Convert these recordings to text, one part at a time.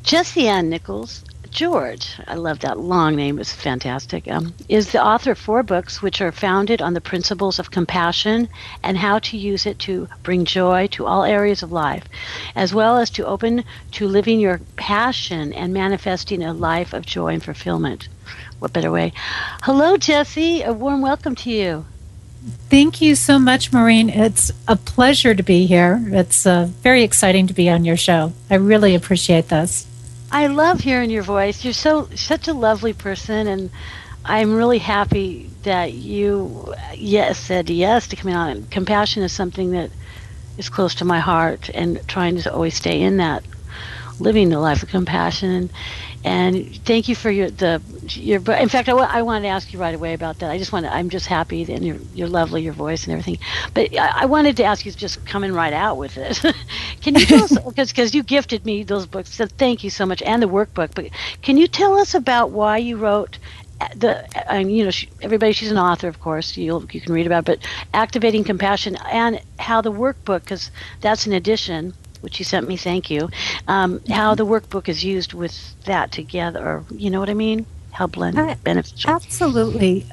Jesse Ann Nichols George, I love that long name, it's fantastic, is the author of 4 books which are founded on the principles of compassion and how to use it to bring joy to all areas of life, as well as to open to living your passion and manifesting a life of joy and fulfillment. What better way? Hello, Jesse. A warm welcome to you. Thank you so much, Maureen. It's a pleasure to be here. It's very exciting to be on your show. I really appreciate this. I love hearing your voice. You're such a lovely person, and I'm really happy that you said yes to coming on. Compassion is something that is close to my heart, and trying to always stay in that, living the life of compassion. And thank you for your. In fact, I wanted to ask you right away about that. I'm just happy that you're lovely, your voice and everything. But I wanted to ask you, just coming right out with it. Can you tell us, because you gifted me those books, so thank you so much, and the workbook. But can you tell us about why you wrote everybody? She's an author, of course. You can read about it, but activating compassion, and how the workbook, because that's an addition, which you sent me, thank you, how the workbook is used with that together, or you know what I mean? How beneficial. Absolutely.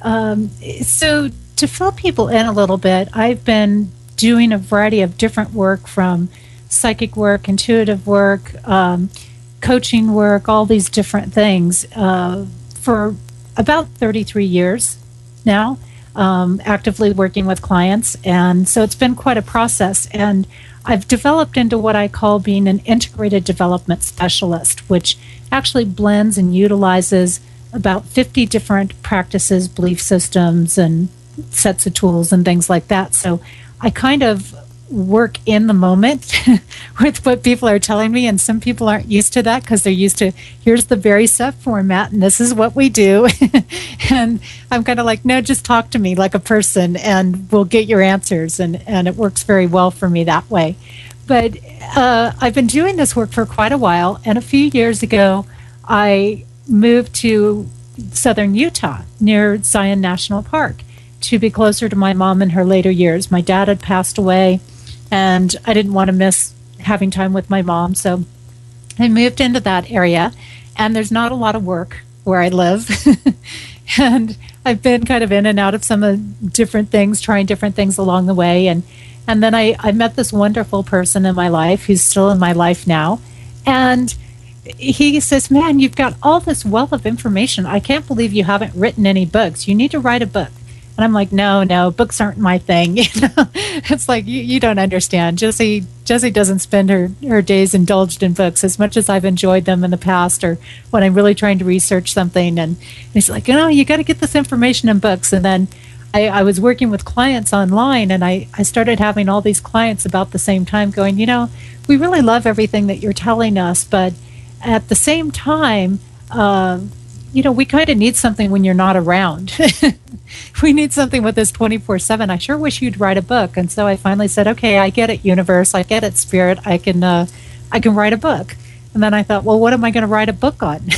So to fill people in a little bit, I've been doing a variety of different work, from psychic work, intuitive work, coaching work, all these different things for about 33 years now, actively working with clients. And so it's been quite a process. And I've developed into what I call being an integrated development specialist, which actually blends and utilizes about 50 different practices, belief systems, and sets of tools and things like that. So I kind of work in the moment with what people are telling me, and some people aren't used to that because they're used to, here's the very set format and this is what we do. And I'm kind of like, no, just talk to me like a person and we'll get your answers, and it works very well for me that way. But I've been doing this work for quite a while, and a few years ago I moved to southern Utah near Zion National Park to be closer to my mom in her later years. My dad had passed away, and I didn't want to miss having time with my mom, so I moved into that area, and there's not a lot of work where I live. And I've been kind of in and out of some of different things, trying different things along the way, and then I met this wonderful person in my life who's still in my life now, and he says, man, you've got all this wealth of information. I can't believe you haven't written any books. You need to write a book. And I'm like, no, books aren't my thing. It's like, you don't understand. Jesse doesn't spend her days indulged in books as much as I've enjoyed them in the past, or when I'm really trying to research something. And he's like, you got to get this information in books. And then I was working with clients online, and I started having all these clients about the same time going, we really love everything that you're telling us, but at the same time, we kind of need something when you're not around. We need something with us 24/7. I sure wish you'd write a book. And so I finally said, okay, I get it, universe. I get it, spirit. I can write a book. And then I thought, well, what am I going to write a book on?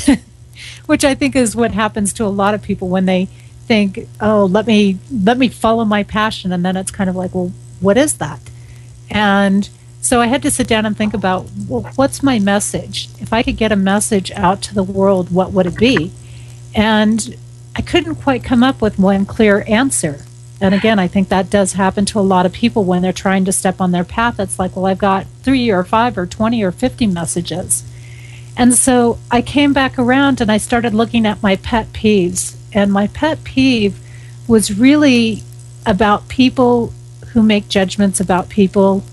Which I think is what happens to a lot of people when they think, oh, let me follow my passion. And then it's kind of like, well, what is that? And so I had to sit down and think about, well, what's my message? If I could get a message out to the world, what would it be? And I couldn't quite come up with one clear answer. And again, I think that does happen to a lot of people when they're trying to step on their path. It's like, well, I've got 3 or 5 or 20 or 50 messages. And so I came back around and I started looking at my pet peeves. And my pet peeve was really about people who make judgments about people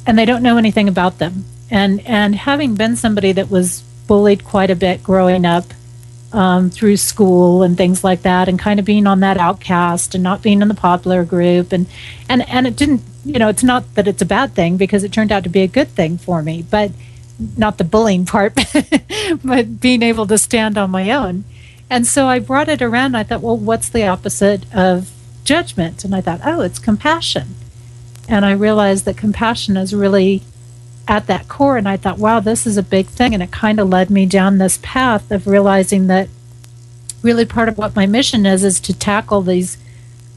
and they don't know anything about them. And having been somebody that was bullied quite a bit growing up, through school and things like that, and kind of being on that outcast and not being in the popular group, and it didn't, it's not that it's a bad thing, because it turned out to be a good thing for me, but not the bullying part, but being able to stand on my own. And so I brought it around, and I thought, well, what's the opposite of judgment? And I thought, oh, it's compassion. And I realized that compassion is really at that core, and I thought, wow, this is a big thing. And it kind of led me down this path of realizing that really part of what my mission is to tackle these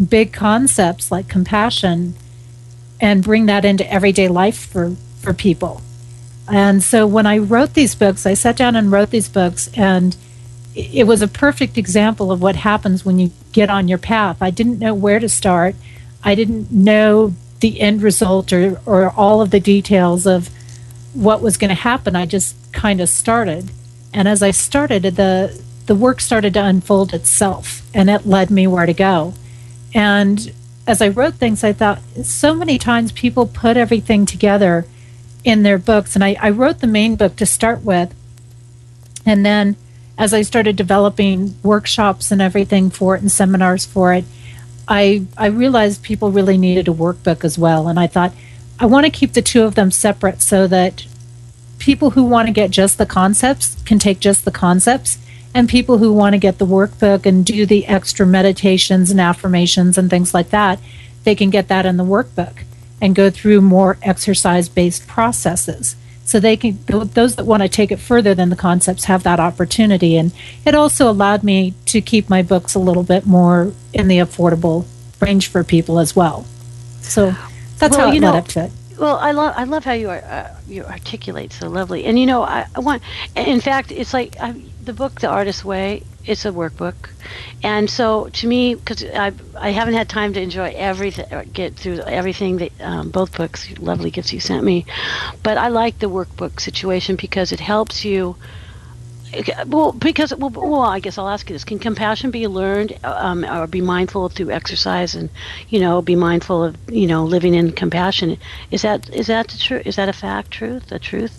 big concepts like compassion and bring that into everyday life for people. And so when I wrote these books, I sat down and wrote these books, and it was a perfect example of what happens when you get on your path. I didn't know where to start. I didn't know the end result or all of the details of what was going to happen. I just kind of started. And as I started, the work started to unfold itself, and it led me where to go. And as I wrote things, I thought so many times people put everything together in their books. And I wrote the main book to start with. And then as I started developing workshops and everything for it and seminars for it, I realized people really needed a workbook as well. And I thought, I want to keep the two of them separate so that people who want to get just the concepts can take just the concepts, and people who want to get the workbook and do the extra meditations and affirmations and things like that, they can get that in the workbook and go through more exercise-based processes. So they can, those that want to take it further than the concepts have that opportunity. And it also allowed me to keep my books a little bit more in the affordable range for people as well. So that's how it led up to it. Well, I love how you articulate so lovely. And I want, in fact, it's like the book The Artist's Way. It's a workbook, and so to me, because I haven't had time to enjoy everything, or get through everything that both books, lovely gifts you sent me, but I like the workbook situation because it helps you. Well, I guess I'll ask you this: can compassion be learned, or be mindful through exercise, and be mindful of living in compassion? Is that the truth? Is that a fact? Truth? A truth?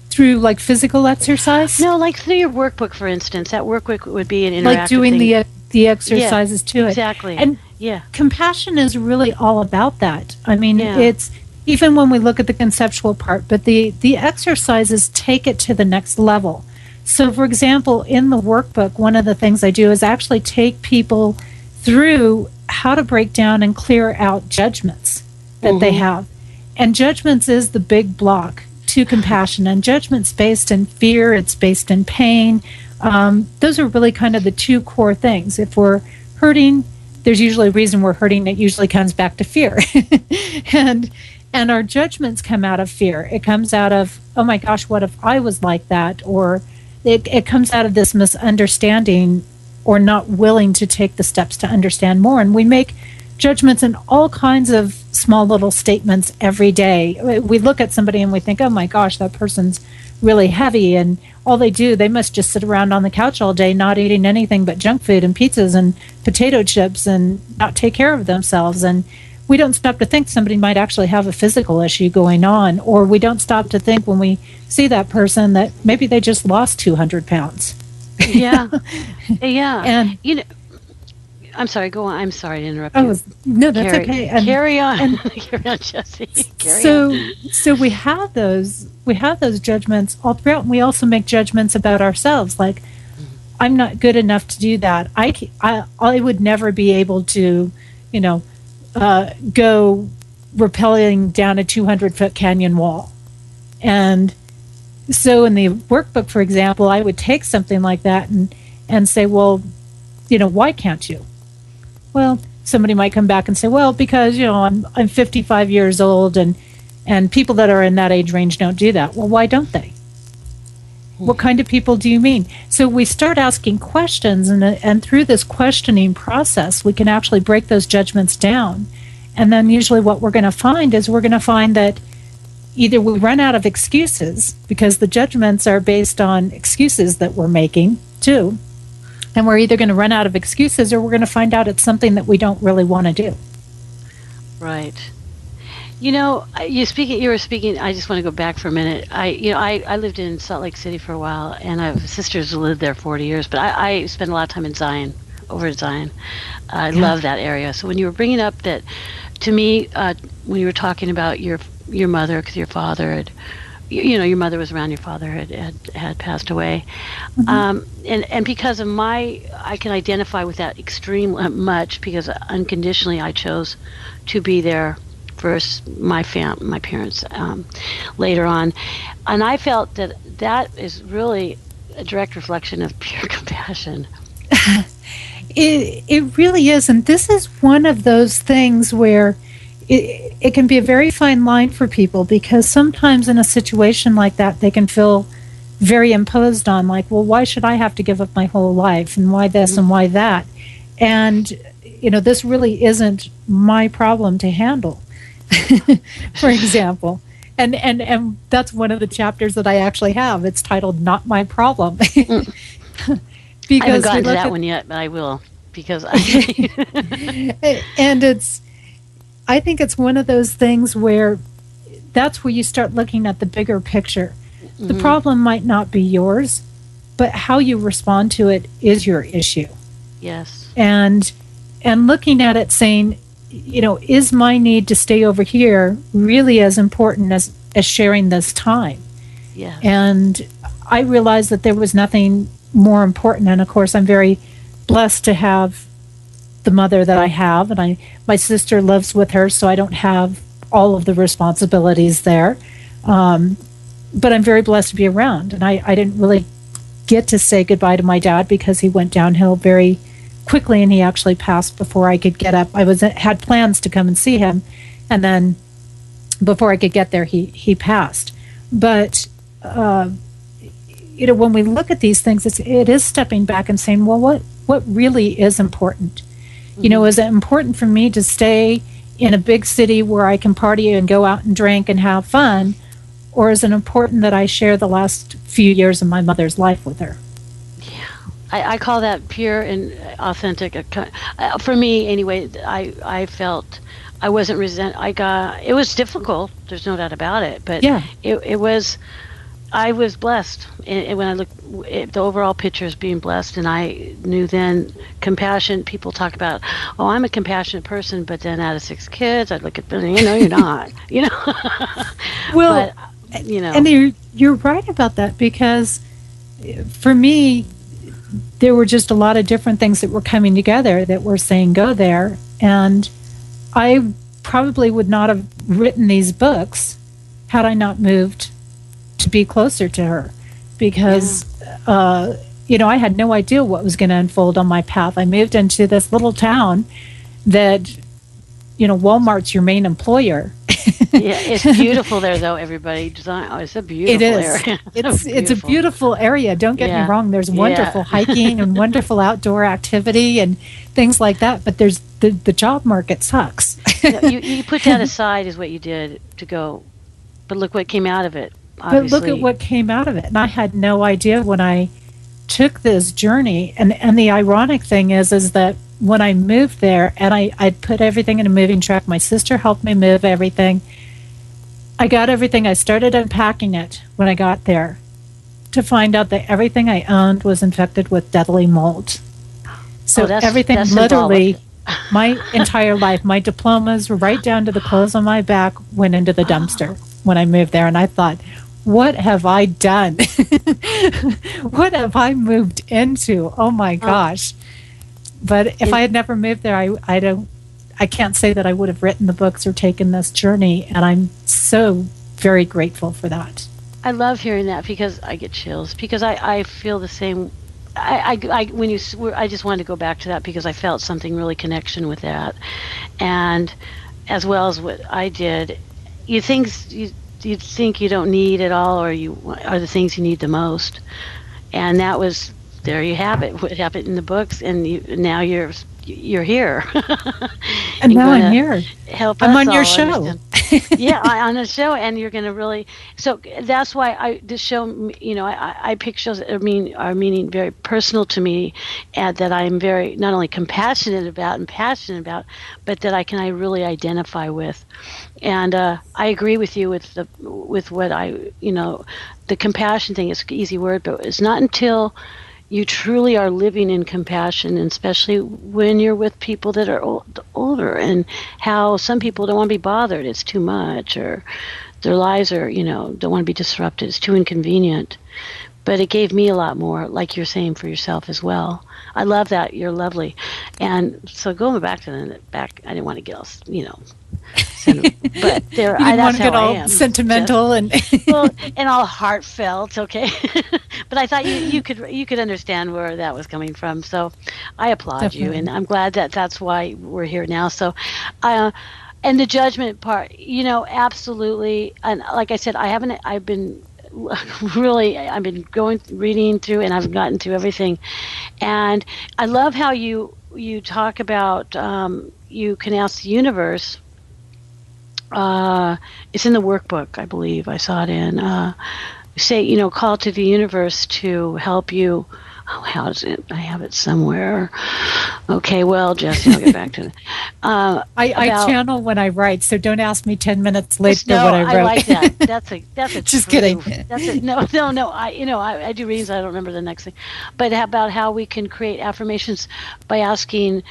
Through like physical exercise? No, like through your workbook, for instance. That workbook would be an interactive like doing thing. the exercises to it. Exactly. And yeah, compassion is really all about that. I mean, Yeah. it's even when we look at the conceptual part, but the exercises take it to the next level. So, for example, in the workbook, one of the things I do is actually take people through how to break down and clear out judgments that they have. And judgments is the big block to compassion. And judgment's based in fear, it's based in pain. Those are really kind of the two core things. If we're hurting, there's usually a reason we're hurting. It usually comes back to fear. and our judgments come out of fear. It comes out of, oh my gosh, what if I was like that? Or it comes out of this misunderstanding or not willing to take the steps to understand more. And we make judgments in all kinds of small little statements every day. We look at somebody and we think, oh my gosh, that person's really heavy, and all they must just sit around on the couch all day not eating anything but junk food and pizzas and potato chips and not take care of themselves. And we don't stop to think somebody might actually have a physical issue going on, or we don't stop to think when we see that person that maybe they just lost 200 pounds. Yeah. Yeah. And I'm sorry, go on. I'm sorry to interrupt oh, you. no, that's okay. And, carry on. and Carry on, Jesse. Carry on. so we have those judgments all throughout, and we also make judgments about ourselves, like I'm not good enough to do that. I would never be able to, go rappelling down a 200-foot canyon wall. And so in the workbook, for example, I would take something like that and say, well, why can't you? Well, somebody might come back and say, well, because, I'm 55 years old and people that are in that age range don't do that. Well, why don't they? What kind of people do you mean? So we start asking questions, and through this questioning process, we can actually break those judgments down. And then usually what we're going to find is that either we run out of excuses, because the judgments are based on excuses that we're making too. And we're either going to run out of excuses, or we're going to find out it's something that we don't really want to do. Right. You were speaking, I just want to go back for a minute. I lived in Salt Lake City for a while, and I have sisters who lived there 40 years, but I spent a lot of time in Zion, over at Zion. I love that area. So when you were bringing up that, to me, when you were talking about your mother, because your father had, your mother was around, your father had passed away. And because of I can identify with that extremely much, because unconditionally I chose to be there versus my parents later on. And I felt that is really a direct reflection of pure compassion. It really is. And this is one of those things where it can be a very fine line for people, because sometimes in a situation like that, they can feel very imposed on, like, well, why should I have to give up my whole life, and why this and why that? And, this really isn't my problem to handle, for example. And that's one of the chapters that I actually have. It's titled "Not My Problem." I haven't Because gotten to that one yet, but I will because and I think it's one of those things where that's where you start looking at the bigger picture. The problem might not be yours, but how you respond to it is your issue. yes, And looking at it saying, is my need to stay over here really as important as sharing this time? yes, And I realized that there was nothing more important. And of course, I'm very blessed to have the mother that I have, and my sister lives with her, so I don't have all of the responsibilities there. But I'm very blessed to be around. And I didn't really get to say goodbye to my dad because he went downhill very quickly, and he actually passed before I could get up. I had plans to come and see him, and then before I could get there, he passed. But when we look at these things, it is stepping back and saying, well, what really is important? Is it important for me to stay in a big city where I can party and go out and drink and have fun, or is it important that I share the last few years of my mother's life with her? I call that pure and authentic. For me, anyway, I felt I wasn't it was difficult. There's no doubt about it. But Yeah. it was. I was blessed, and when I look at the overall picture as being blessed, and I knew then compassion. People talk about, oh, I'm a compassionate person, but then out of 6 kids, I'd look at them, you're not, Well, but and you're right about that, because for me, there were just a lot of different things that were coming together that were saying go there. And I probably would not have written these books had I not moved to be closer to her, because I had no idea what was going to unfold on my path. I moved into this little town that Walmart's your main employer. Yeah, it's beautiful there, though. Everybody design. Oh, it's a beautiful area. It's a beautiful area. Don't get me wrong. There's wonderful hiking and wonderful outdoor activity and things like that. But there's the job market sucks. You put that aside, is what you did to go. But look what came out of it. Obviously. But look at what came out of it. And I had no idea when I took this journey. And the ironic thing is that when I moved there and I'd put everything in a moving truck, my sister helped me move everything. I got everything. I started unpacking it when I got there, to find out that everything I owned was infected with deadly mold. So everything, literally, my entire life, my diplomas, right down to the clothes on my back, went into the dumpster when I moved there. And I thought, what have I done? What have I moved into? Oh my gosh. But if I had never moved there, I can't say that I would have written the books or taken this journey. And I'm so very grateful for that. I love hearing that, because I get chills, because I feel the same. I just wanted to go back to that because I felt something really connection with that, and as well as what I did. You think you don't need it all, or you are the things you need the most, and that was, there you have it. What happened in the books, and now you're here. And now I'm here. I'm on your show. Yeah, on the show, and you're going to really. So that's why this show, I pick shows that are meaning very personal to me, and that I'm very not only compassionate about and passionate about, but that I really identify with. And I agree with you with what the compassion thing is an easy word, but it's not until you truly are living in compassion, and especially when you're with people that are older, and how some people don't want to be bothered. It's too much, or their lives are, don't want to be disrupted. It's too inconvenient. But it gave me a lot more, like you're saying, for yourself as well. I love that. You're lovely. And so going back to I didn't want to get all, but there, you didn't want that's to get how I all am. sentimental and all heartfelt. Okay, but I thought you could understand where that was coming from. So I applaud Definitely. you, and I'm glad that that's why we're here now. So, And the judgment part, absolutely. And like I said, I've been really, I've been reading through, and I've gotten through everything. And I love how you talk about, you can ask the universe. It's in the workbook, I believe. I saw it in. Say, call to the universe to help you. Oh, how's it? I have it somewhere. Okay, well, Jesse, I'll get back to it. I channel when I write, so don't ask me 10 minutes later No, what I I wrote. like that. That's a Just true. kidding. That's it. No, no, no. I do readings. I don't remember the next thing, but about how we can create affirmations by asking,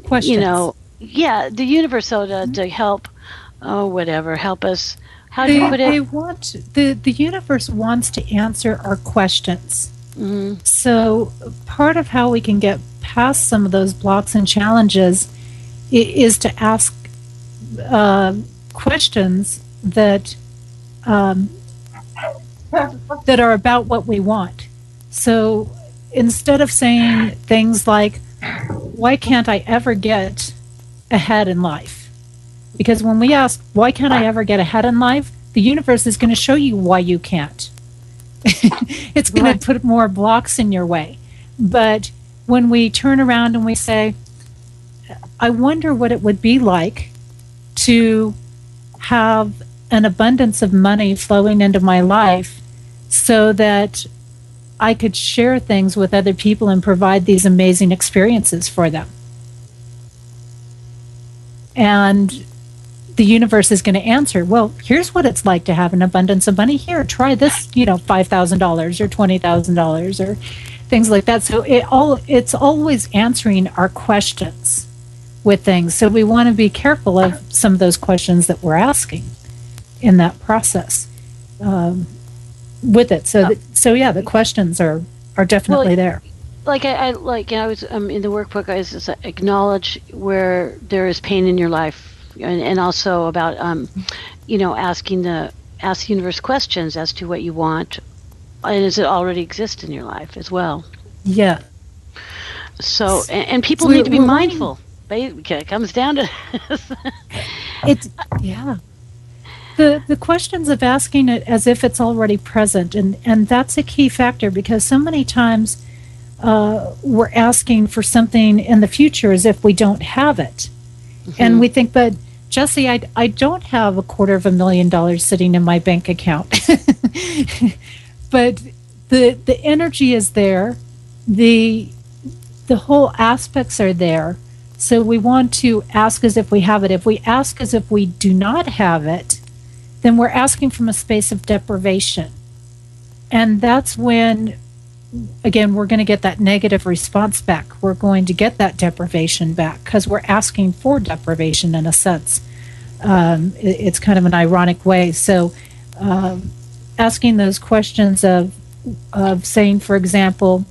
Questions. yeah, the universe, so to help, whatever, help us. How'd you They put they it? want the universe wants to answer our questions. Mm-hmm. So part of how we can get past some of those blocks and challenges is to ask uh, questions um, that are about what we want. So instead of saying things like, "Why can't I ever get ahead in life?" Because when we ask, "Why can't I ever get ahead in life?" the universe is going to show you why you can't. It's going Right. to put more blocks in your way. But when we turn around and we say, I wonder what it would be like to have an abundance of money flowing into my life so that I could share things with other people and provide these amazing experiences for them. And the universe is going to answer, well, here's what it's like to have an abundance of money. Here, try this, $5,000 or $20,000 or things like that. So it's always answering our questions with things. So we want to be careful of some of those questions that we're asking in that process with it. So yeah, the questions are Well, definitely there. like I was in the workbook. I was just acknowledge where there is pain in your life, and also about asking ask the universe questions as to what you want, and does it already exist in your life as well. Yeah. So, and people need We're, to be we're wanting mindful. It comes down to it. Yeah. The questions of asking it as if it's already present, and that's a key factor because so many times we're asking for something in the future as if we don't have it. And Mhm. we think, but Jesse, I don't have $250,000 sitting in my bank account. But the energy is there, the the whole aspects are there. So we want to ask as if we have it. If we ask as if we do not have it, then we're asking from a space of deprivation. And that's when, again, we're going to get that negative response back. We're going to get that deprivation back because we're asking for deprivation in a sense. It's kind of an ironic way. So, asking those questions of saying, for example,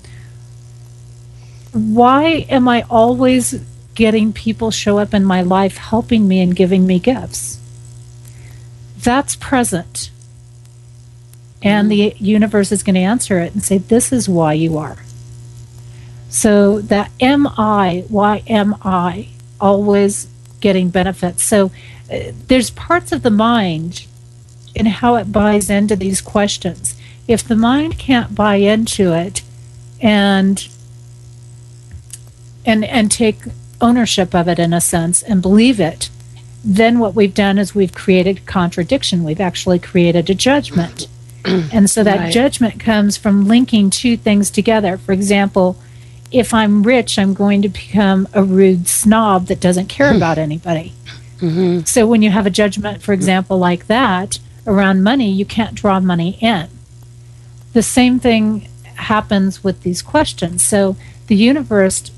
why am I always getting people show up in my life helping me and giving me gifts? That's present. And Mhm. the universe is going to answer it and say, this is why you are. So that why am I always getting benefits? So there's parts of the mind and how it buys into these questions. If the mind can't buy into it and take ownership of it in a sense and believe it, then what we've done is we've created contradiction. We've actually created a judgment. And so that Right. judgment comes from linking two things together. For example, if I'm rich, I'm going to become a rude snob that doesn't care about anybody. Mhm. So when you have a judgment, for example, like that around money, you can't draw money in. The same thing happens with these questions. So the universe,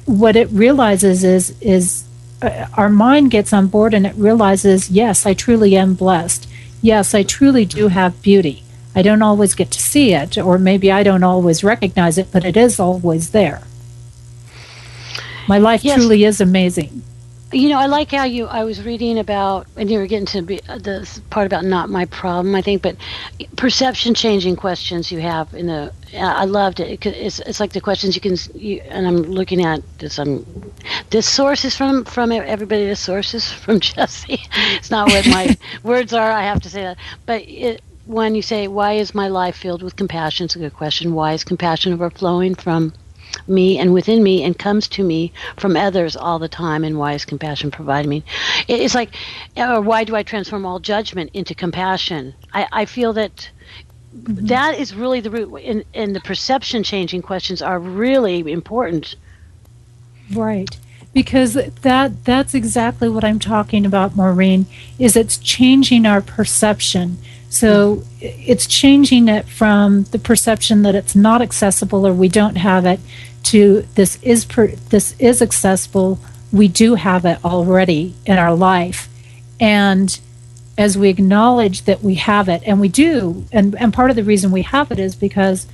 what it realizes is our mind gets on board and it realizes, yes, I truly am blessed. Yes, I truly do have beauty. I don't always get to see it, or maybe I don't always recognize it, but it is always there. My life Yes, truly is amazing. I like how I was reading about, and you were getting to the part about not my problem, I think, but perception changing questions you have I loved it. It's like the questions and I'm looking at this, this source is from everybody, this source is from Jesse. It's not what my words are, I have to say that. But when you say, why is my life filled with compassion? It's a good question. Why is compassion overflowing from me and within me and comes to me from others all the time, and why is compassion provided me? It's like, or why do I transform all judgment into compassion? I feel that Mhm. that is really the root, and the perception changing questions are really important. Right. Because that's exactly what I'm talking about, Maureen, is it's changing our perception. So it's changing it from the perception that it's not accessible or we don't have it to this is accessible. We do have it already in our life. And as we acknowledge that we have it, and we do, and part of the reason we have it is because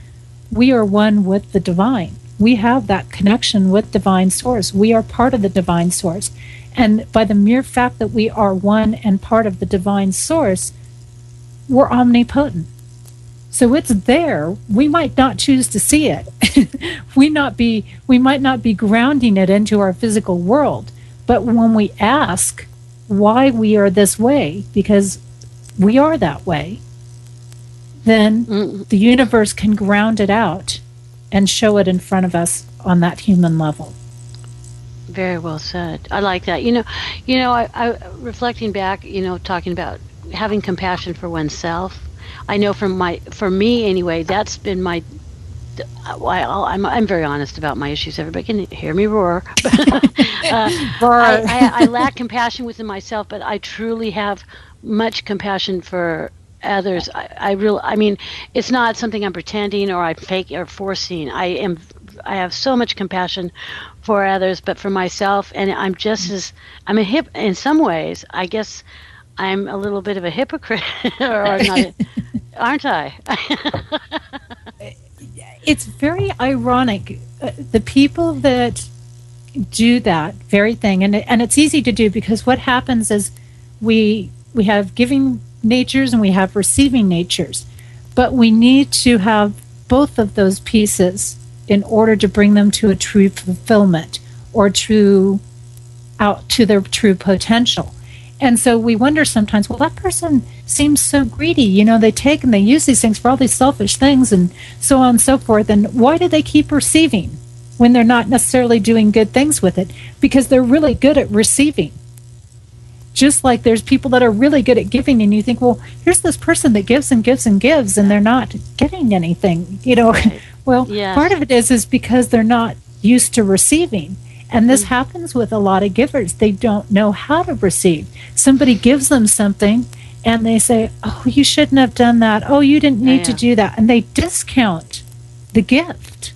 we are one with the divine. We have that connection with divine source. We are part of the divine source. And by the mere fact that we are one and part of the divine source, we're omnipotent. So it's there. We might not choose to see it. We might not be grounding it into our physical world. But when we ask why we are this way, because we are that way, then Mm, the universe can ground it out and show it in front of us on that human level. very well said. I like that. I reflecting back, talking about having compassion for oneself. I know for me anyway, that's been my. Well, I'm very honest about my issues. Everybody can hear me roar. Roar. I lack compassion within myself, but I truly have much compassion for others. I mean, it's not something I'm pretending or I fake or forcing. I have so much compassion for others, but for myself, and I'm a hip in some ways. I guess I'm a little bit of a hypocrite, or not, aren't I? It's very ironic. The people that do that very thing, and it's easy to do because what happens is we have giving natures and we have receiving natures, but we need to have both of those pieces in order to bring them to a true fulfillment or true out to their true potential. And so we wonder sometimes, well, that person seems so greedy. They take and they use these things for all these selfish things and so on and so forth. And why do they keep receiving when they're not necessarily doing good things with it? Because they're really good at receiving. Just like there's people that are really good at giving, and you think, well, here's this person that gives and gives and gives, and they're not getting anything. Right. Well, part Yes. of it is because they're not used to receiving. And this Mm, happens with a lot of givers. They don't know how to receive. Somebody gives them something and they say, oh, you shouldn't have done that. Oh, you didn't need to yeah. do that. And they discount the gift.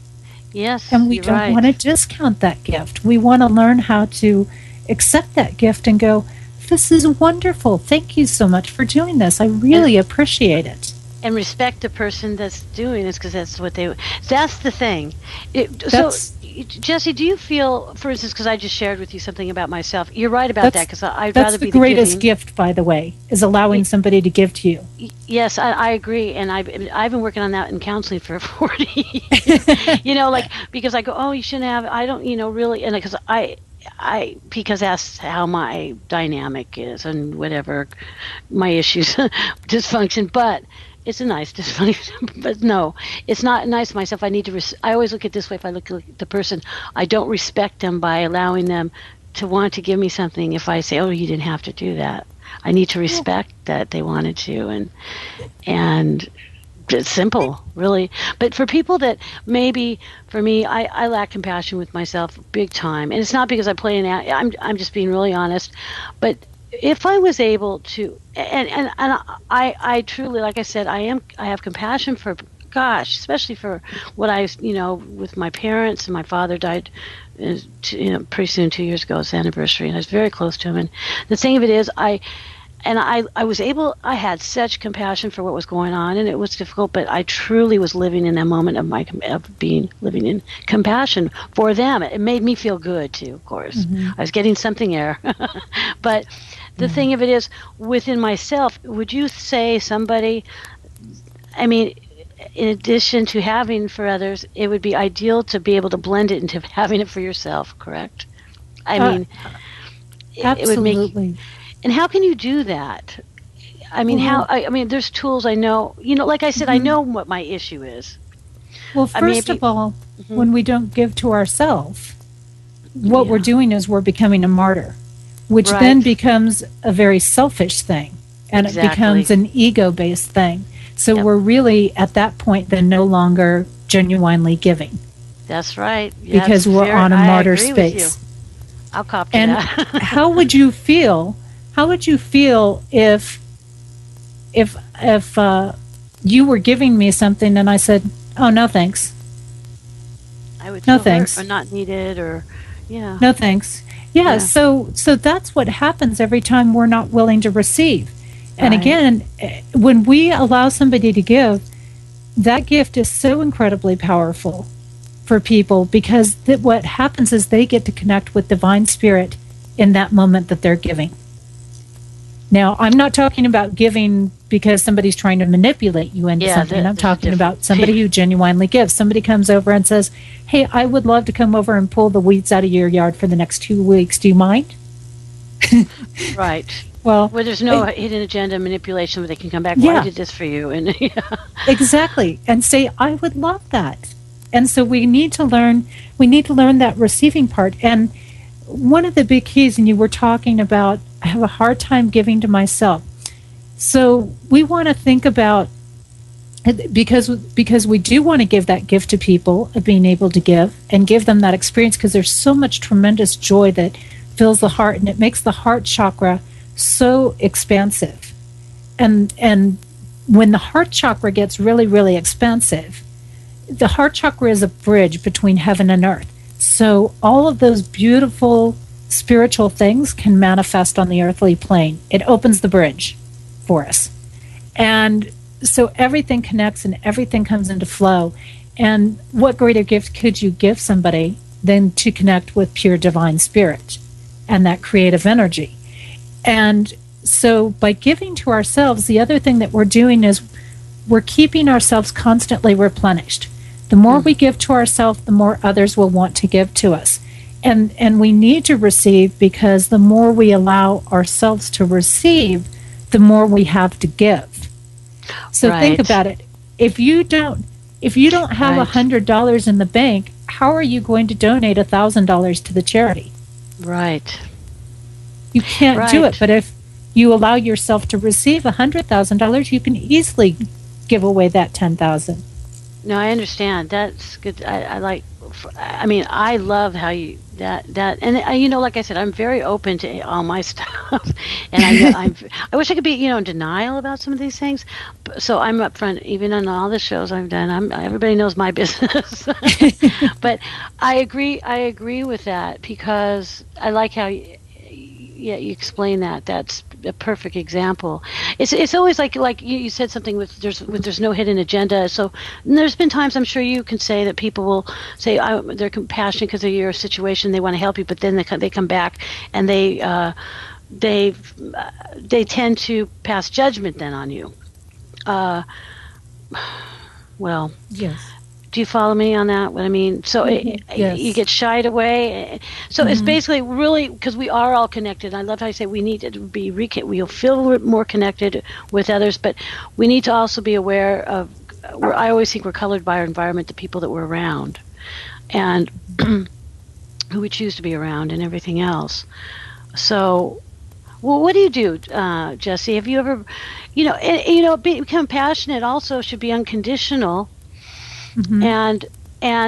Yes, And we you're don't want to right. discount that gift. We want to learn how to accept that gift and go, this is wonderful. Thank you so much for doing this. I And really appreciate it. and respect the person that's doing this, because that's the thing. So That's Jesse, do you feel, for instance, because I just shared with you something about myself, you're right about that, that's because I'd that's rather the be the greatest giving. gift, by the way, is allowing Y- somebody to give to you. yes, I agree, and I've been working on that in counseling for 40 years. Like, because I go, oh, you shouldn't have, I don't, really, and because because that's how my dynamic is, and whatever my issues, dysfunction, but it's a nice dysfunction. But no, it's not nice to myself. I always look at it this way. If I look at the person, I don't respect them by allowing them to want to give me something. If I say, oh, you didn't have to do that, I need to Yeah. respect that they wanted to, and it's simple, really. But for people that maybe, for me, I lack compassion with myself big time, and it's not because I play an. I'm just being really honest. But if I was able to, and I truly, like I said, I have compassion for. Gosh, especially for what with my parents, and my father died, pretty soon, 2 years ago, his anniversary, and I was very close to him. And the thing of it is, and I was able, I had such compassion for what was going on, and it was difficult, but I truly was living in a moment of living in compassion for them. It made me feel good too, of course. Hmm. I was getting something there. But the Yeah. thing of it is, within myself, would you say somebody, I mean, in addition to having for others, it would be ideal to be able to blend it into having it for yourself, correct? I Uh, mean, it would make, Absolutely. and how can you do that? I mean, Well, I mean, there's tools I know, like I said, I mhm. know what my issue is. Well, I may first of be, all, mhm, when we don't give to ourselves, what we're yeah, doing is we're becoming a martyr, which then right, becomes a very selfish thing and it exactly. becomes an ego based thing. So Yep, we're really at that point then no longer genuinely giving that's right. because we're on a I martyr agree with you. space. I'll cop to And that. how would you feel? How would you feel if you were giving me something and I said, "Oh, no thanks, I would no feel hurt or thanks, not needed or, yeah, no thanks." Yeah, yeah, so that's what happens every time we're not willing to receive. And right. again, when we allow somebody to give, that gift is so incredibly powerful for people because what happens is they get to connect with divine spirit in that moment that they're giving. Now, I'm not talking about giving because somebody's trying to manipulate you into Yeah, something. I'm there's a talking difference. about somebody who genuinely gives. Somebody comes over and says, "Hey, I would love to come over and pull the weeds out of your yard for the next 2 weeks. Do you mind?" Right. Well, Where there's no hidden agenda manipulation where they can come back, well, I yeah, did this for you. And yeah, exactly. And say, "I would love that." And so we need to learn that receiving part. And one of the big keys, and you were talking about, I have a hard time giving to myself. So we want to think about, because we do want to give that gift to people of being able to give and give them that experience because there's so much tremendous joy that fills the heart and it makes the heart chakra so expansive. And when the heart chakra gets really, really expansive, the heart chakra is a bridge between heaven and earth. So all of those beautiful spiritual things can manifest on the earthly plane. It opens the bridge for us. And so everything connects and everything comes into flow. And what greater gift could you give somebody than to connect with pure divine spirit and that creative energy? And so by giving to ourselves, the other thing that we're doing is we're keeping ourselves constantly replenished. The more mm, we give to ourselves, the more others will want to give to us. And we need to receive because the more we allow ourselves to receive, the more we have to give. So think right, about it. If you don't if you don't have right, $100 in the bank, how are you going to donate $1,000 to the charity? right, You can't do it. right. But if you allow yourself to receive $100,000, you can easily give away that 10,000. No, I understand. That's good. I like. I mean, I love how you and like I said, I'm very open to all my stuff, and I know I wish I could be in denial about some of these things, so I'm upfront even on all the shows I've done. Everybody knows my business, but I agree with that because I like how yeah, you explain that. That's a perfect example. It's always like you said something with there's no hidden agenda. So there's been times I'm sure you can say that people will say they're compassionate because of your situation. They want to help you, but then they come back and they they tend to pass judgment then on you. Uh, well, Yes. do you follow me on that? What I mean? So you Yes. get shied away. So it's Hmm. basically really because we are all connected. I love how you say we need to be we'll feel more connected with others, but we need to also be aware of. I always think we're colored by our environment, the people that we're around, and who we choose to be around, and everything else. So, well, what do you do, Jesse? Have you ever, being compassionate also should be unconditional Hmm. and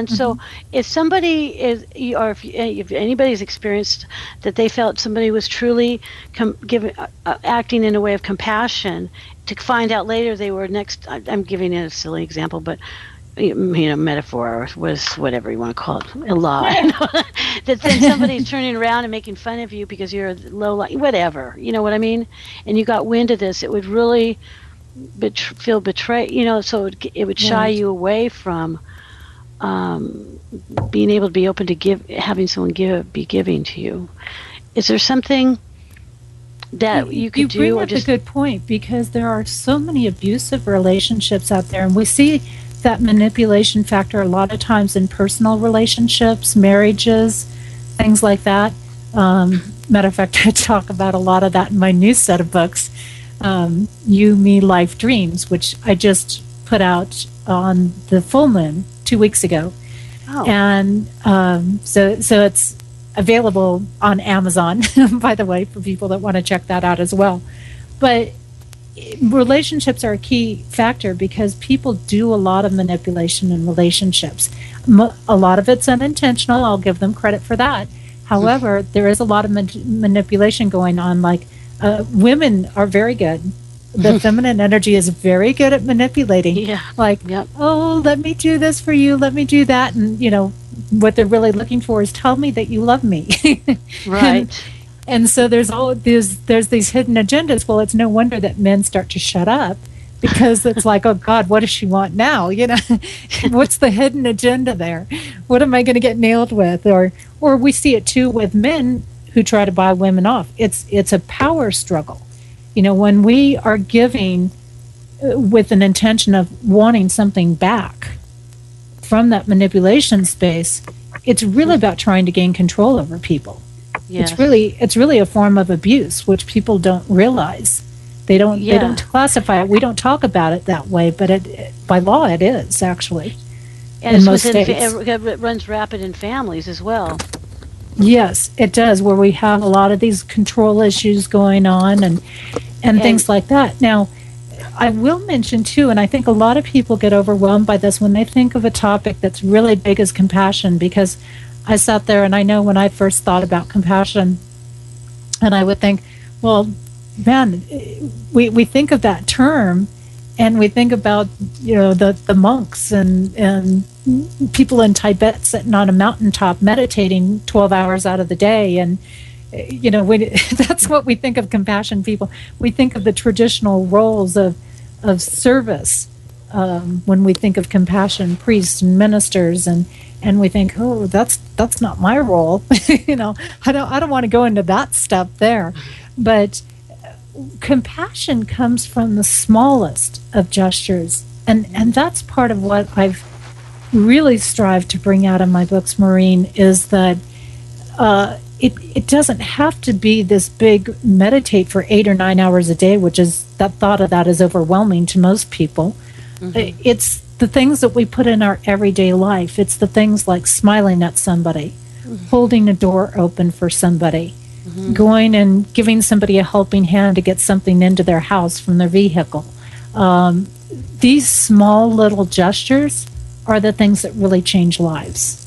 Hmm. so if somebody is or if anybody's experienced that they felt somebody was truly giving acting in a way of compassion to find out later they were next I'm giving it a silly example but metaphor was whatever you want to call it, a lie. That then somebody's turning around and making fun of you because you're low light, whatever. You know what I mean? And you got wind of this, it would really feel betrayed. So it would shy Right. you away from um, being able to be open to having someone be giving to you. Is there something that you You could do, bring or up a just good point because there are so many abusive relationships out there, and we see that manipulation factor a lot of times in personal relationships, marriages, things like that. Matter of fact, I talk about a lot of that in my new set of books, You, Me, Life, Dreams, which I just put out on the full moon 2 weeks ago. oh, And so it's available on Amazon, by the way, for people that want to check that out as well. But relationships are a key factor because people do a lot of manipulation in relationships. A lot of it's unintentional. I'll give them credit for that. However, there is a lot of manipulation going on. Like women are very good. The feminine energy is very good at manipulating. yeah, Like, yep, oh, let me do this for you. Let me do that. And, what they're really looking for is tell me that you love me. and right, and so there's these hidden agendas. Well, it's no wonder that men start to shut up because it's like, oh God, what does she want now? What's the hidden agenda there? What am I going to get nailed with? Or we see it too with men who try to buy women off. It's a power struggle. When we are giving with an intention of wanting something back from that manipulation space, it's really about trying to gain control over people. It's yes, really a form of abuse, which people don't realize. They don't yeah. classify it. We don't talk about it that way, but by law it is actually And in it's most within, states. it runs rapid in families as well. Yes, it does, where we have a lot of these control issues going on and And things like that. Now, I will mention too, and I think a lot of people get overwhelmed by this when they think of a topic that's really big as compassion, because I sat there and I know when I first thought about compassion, and I would think, well, man, we think of that term and we think about, the monks and people in Tibet sitting on a mountaintop meditating 12 hours out of the day. And that's what we think of compassion. People, we think of the traditional roles of service when we think of compassion, priests and ministers, and we think, oh, that's not my role. I don't want to go into that stuff there. But compassion comes from the smallest of gestures, and that's part of what I've really strived to bring out in my books, Maureen, is that it doesn't have to be this big meditate for 8 or 9 hours a day, which is, that thought of that is overwhelming to most people. mm-hmm. It's the things that we put in our everyday life. It's the things like smiling at somebody, holding a door open for somebody, Mm-hmm. going and giving somebody a helping hand to get something into their house from their vehicle. These small little gestures are the things that really change lives.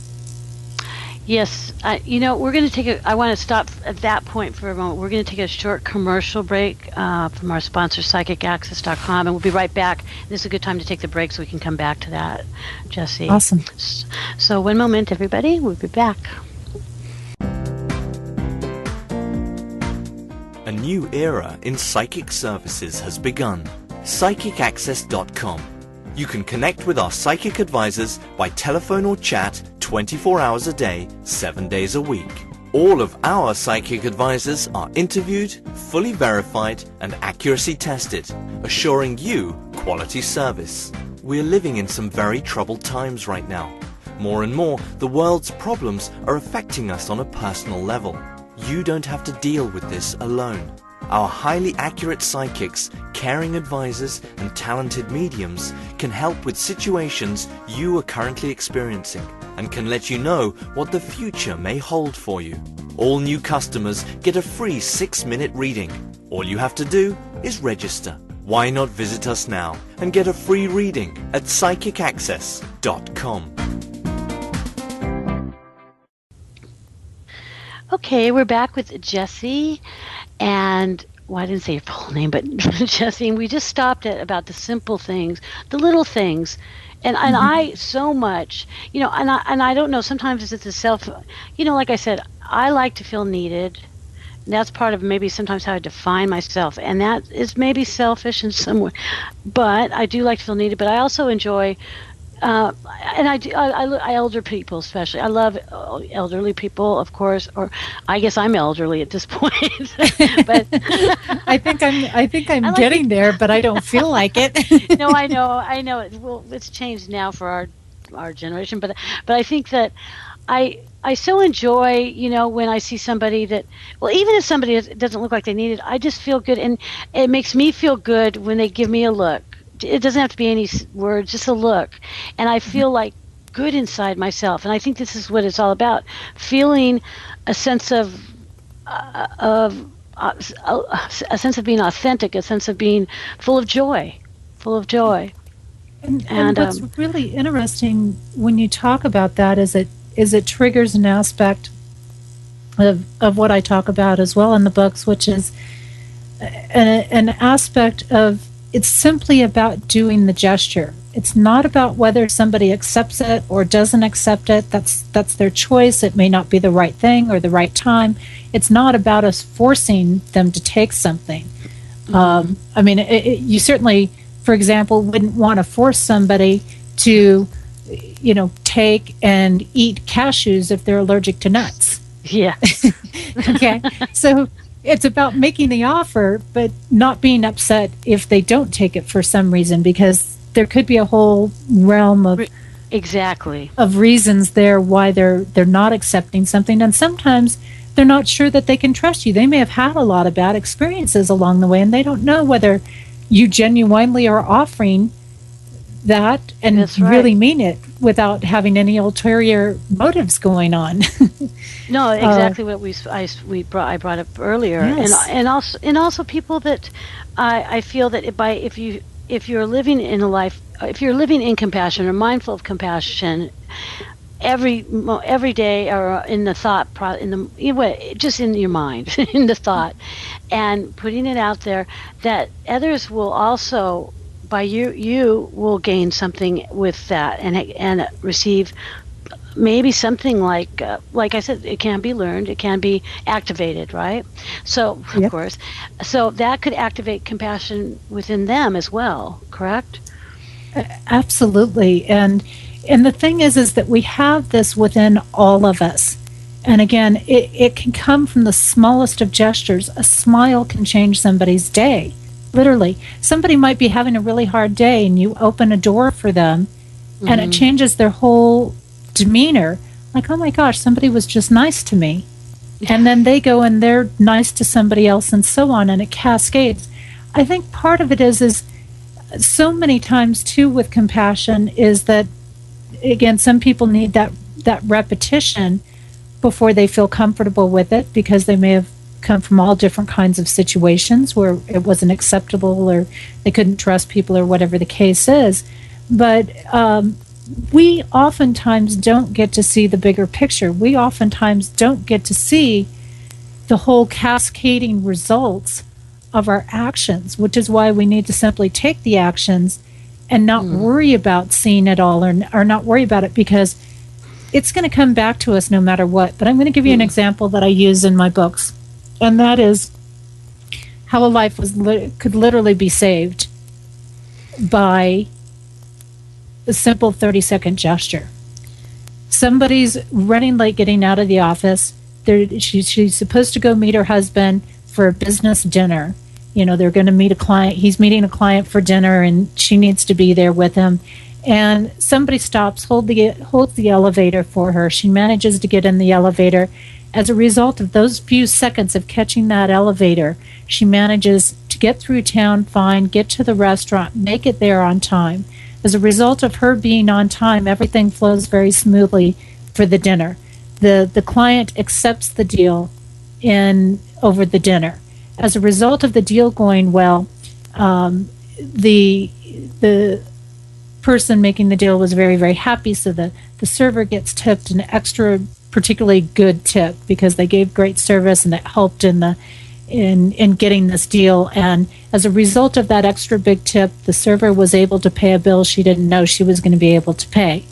Yes, we're going to I want to stop at that point for a moment. We're going to take a short commercial break from our sponsor, psychicaccess.com, and we'll be right back. This is a good time to take the break so we can come back to that, Jesse. Awesome. So one moment, everybody. We'll be back. A new era in psychic services has begun. Psychicaccess.com. You can connect with our psychic advisors by telephone or chat 24 hours a day, 7 days a week. All of our psychic advisors are interviewed, fully verified, and accuracy tested, assuring you quality service. We're living in some very troubled times right now. More and more, the world's problems are affecting us on a personal level. You don't have to deal with this alone. Our highly accurate psychics, caring advisors, and talented mediums can help with situations you are currently experiencing and can let you know what the future may hold for you. All new customers get a free 6-minute reading. All you have to do is register. Why not visit us now and get a free reading at psychicaccess.com. Okay, we're back with Jesse, and I didn't say your full name, but Jesse, and we just stopped at about the simple things, the little things, And I so much, and I don't know, sometimes it's a self, like I said, I like to feel needed. That's part of maybe sometimes how I define myself, and that is maybe selfish in some way. But I do like to feel needed. But I also enjoy, uh, and I elder people especially. I love elderly people, of course. Or I guess I'm elderly at this point. But I think I'm I like to. getting there, but I don't feel like it. No, I know. Well, it's changed now for our generation. But I think that I so enjoy, when I see somebody that, well, even if somebody doesn't look like they need it, I just feel good, and it makes me feel good when they give me a look. It doesn't have to be any words, just a look, and I feel like good inside myself. And I think this is what it's all about: feeling a sense of a sense of being authentic, a sense of being full of joy, full of joy, And and what's really interesting when you talk about that is it triggers an aspect of what I talk about as well in the books, which is an aspect of it's simply about doing the gesture. It's not about whether somebody accepts it or doesn't accept it. That's their choice. It may not be the right thing or the right time. It's not about us forcing them to take something. I mean, you certainly, for example, wouldn't want to force somebody to, take and eat cashews if they're allergic to nuts. yeah, Okay. So it's about making the offer, but not being upset if they don't take it for some reason, because there could be a whole realm exactly. of reasons there why they're not accepting something. And sometimes they're not sure that they can trust you. They may have had a lot of bad experiences along the way, and they don't know whether you genuinely are offering that and That's right. really mean it without having any ulterior motives going on. No, exactly what I brought up earlier, Yes. and also people that I feel that if you're living in a life, if you're living in compassion or mindful of compassion every day, or in the thought in the just in your mind in the thought, and putting it out there, that others will also, by you will gain something with that, and receive maybe something like I said, it can be learned, it can be activated, right? So of Yep. course, so that could activate compassion within them as well, correct? Absolutely. And the thing is that we have this within all of us. And again, it can come from the smallest of gestures. A smile can change somebody's day. Literally. Somebody might be having a really hard day and you open a door for them and it changes their whole demeanor. Like, oh my gosh, somebody was just nice to me. And then they go and they're nice to somebody else and so on, and it cascades. I think part of it is so many times too with compassion is that, again, some people need that repetition before they feel comfortable with it, because they may have come from all different kinds of situations where it wasn't acceptable or they couldn't trust people or whatever the case is. But we oftentimes don't get to see the bigger picture. We oftentimes don't get to see the whole cascading results of our actions, which is why we need to simply take the actions and not worry about seeing it all, or not worry about it, because it's going to come back to us no matter what. But I'm going to give you an example that I use in my books, and that is how a life could literally be saved by a simple 30-second gesture. Somebody's running late getting out of the office. She's supposed to go meet her husband for a business dinner. They're going to meet a client. He's meeting a client for dinner, and she needs to be there with him. And somebody stops, holds the elevator for her. She manages to get in the elevator. As a result of those few seconds of catching that elevator, she manages to get through town fine, get to the restaurant, make it there on time. As a result of her being on time, everything flows very smoothly for the dinner. The client accepts the deal over the dinner. As a result of the deal going well, the person making the deal was very, very happy. So the server gets tipped an extra particularly good tip because they gave great service and it helped in in getting this deal. And as a result of that extra big tip, the server was able to pay a bill she didn't know she was going to be able to pay.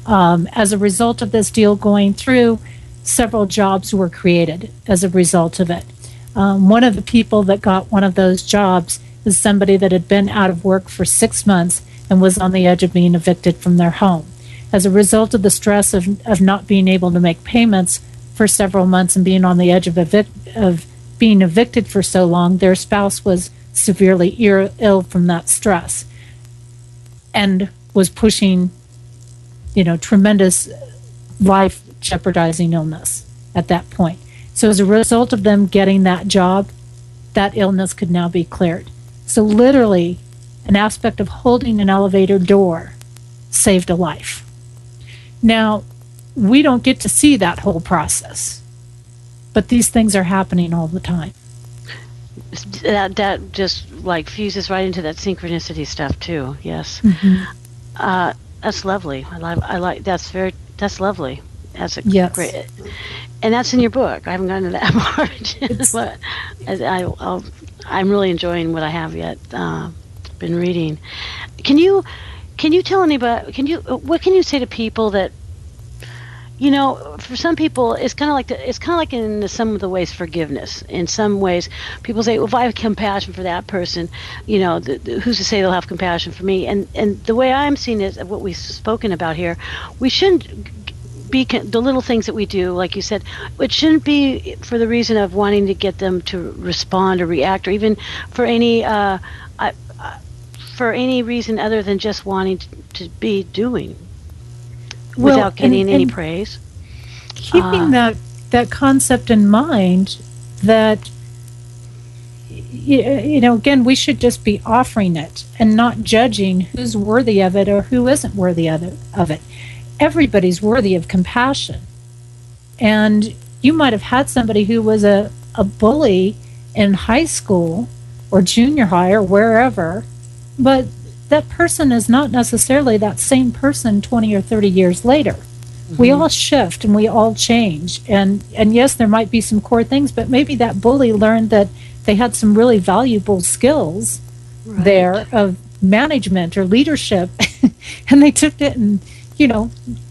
As a result of this deal going through, several jobs were created as a result of it. One of the people that got one of those jobs is somebody that had been out of work for 6 months and was on the edge of being evicted from their home. As a result of the stress of not being able to make payments for several months and being on the edge of being evicted for so long, their spouse was severely ill from that stress and was pushing, tremendous life jeopardizing illness at that point. So as a result of them getting that job, that illness could now be cleared. So literally, an aspect of holding an elevator door saved a life. Now, we don't get to see that whole process, but these things are happening all the time. That just like fuses right into that synchronicity stuff too. Yes. That's lovely. I like that's lovely. That's a Yes. great, and that's in your book. I haven't gotten to that part, but I'm really enjoying what I have yet been reading. Can you tell anybody? What can you say to people that, for some people it's kind of like in some of the ways forgiveness. In some ways, people say, well, if I have compassion for that person, who's to say they'll have compassion for me? And the way I'm seeing it, what we've spoken about here, we shouldn't be the little things that we do, like you said, it shouldn't be for the reason of wanting to get them to respond or react, or even for any reason other than just wanting to be doing without getting any praise. Keeping that concept in mind, that again, we should just be offering it and not judging who's worthy of it or who isn't worthy of it. Everybody's worthy of compassion. And you might have had somebody who was a bully in high school or junior high or wherever, but that person is not necessarily that same person 20 or 30 years later. We all shift and we all change. And yes, there might be some core things, but maybe that bully learned that they had some really valuable skills there of management or leadership, and they took it and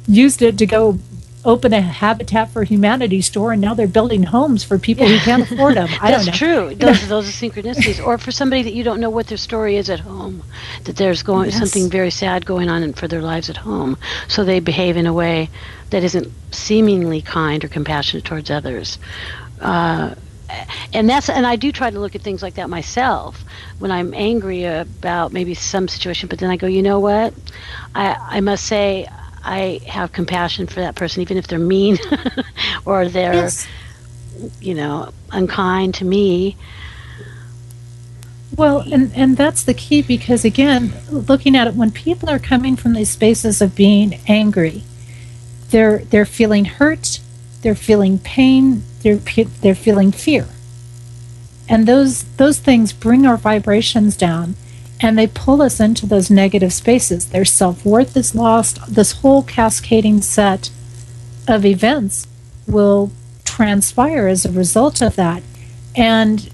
used it to go open a Habitat for Humanity store, and now they're building homes for people who can't afford them. I don't know. That's true. Those are synchronicities. Or for somebody that you don't know what their story is at home, that there's something very sad going on for their lives at home, so they behave in a way that isn't seemingly kind or compassionate towards others. And I do try to look at things like that myself when I'm angry about maybe some situation, but then I go, you know what? I must say, I have compassion for that person, even if they're mean or they're, unkind to me. Well, and that's the key, because again, looking at it, when people are coming from these spaces of being angry, they're feeling hurt, they're feeling pain, they're feeling fear, and those things bring our vibrations down. And they pull us into those negative spaces. Their self-worth is lost. This whole cascading set of events will transpire as a result of that. And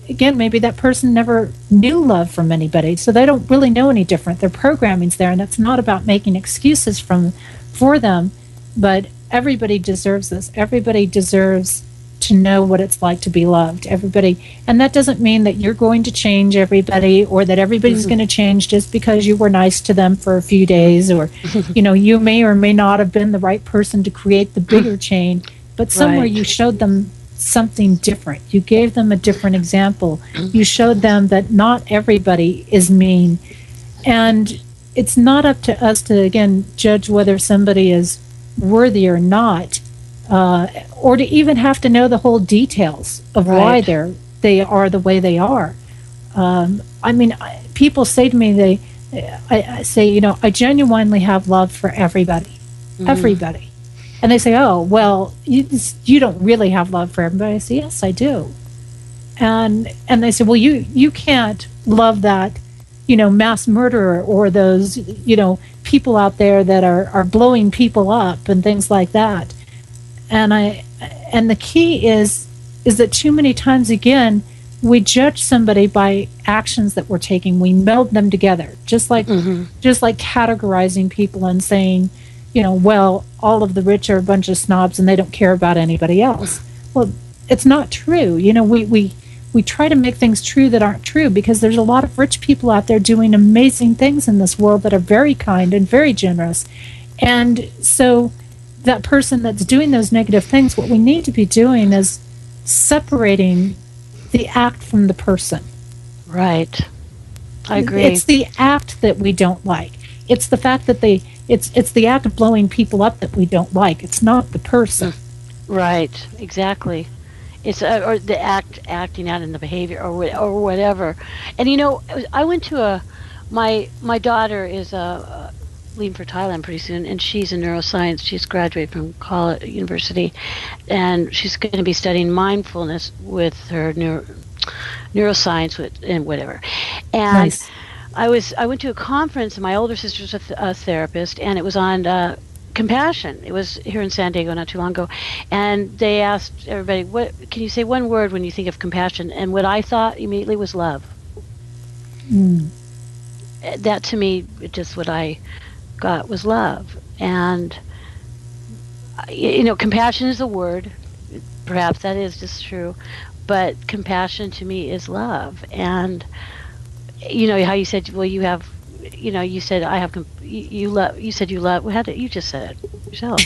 again, maybe that person never knew love from anybody, so they don't really know any different. Their programming's there, and it's not about making excuses for them, but everybody deserves this. Everybody deserves to know what it's like to be loved. Everybody, and that doesn't mean that you're going to change everybody, or that everybody's going to change just because you were nice to them for a few days, or you may or may not have been the right person to create the bigger change, but somewhere you showed them something different. You gave them a different example. You showed them that not everybody is mean, and it's not up to us to again judge whether somebody is worthy or not, or to even have to know the whole details of why they are the way they are. People say to me, I say, I genuinely have love for everybody, everybody. And they say, oh, well, you don't really have love for everybody. I say, yes, I do. And they say, well, you can't love that, mass murderer, or those, people out there that are blowing people up and things like that. And the key is is that too many times, again, we judge somebody by actions that we're taking. We meld them together, just like categorizing people and saying, well, all of the rich are a bunch of snobs and they don't care about anybody else. Well, it's not true. We try to make things true that aren't true, because there's a lot of rich people out there doing amazing things in this world that are very kind and very generous. And so that person that's doing those negative things, what we need to be doing is separating the act from the person. Right. I agree. It's the act that we don't like. It's the fact that it's the act of blowing people up that we don't like. It's not the person. Right. Exactly. It's or the acting out in the behavior or whatever. And I went to my daughter is leaving for Thailand pretty soon, and she's in neuroscience. She's graduated from college university, and she's going to be studying mindfulness with her neuroscience and whatever. And Nice. I went to a conference, and my older sister's a therapist, and it was on compassion. It was here in San Diego not too long ago, and they asked everybody, "What can you say one word when you think of compassion?" And what I thought immediately was love. That to me, just what I got was love. And compassion is a word. Perhaps that is just true, but compassion to me is love. And how you said, well, you have, you said I have, you love, you said you love, how did you just said it yourself?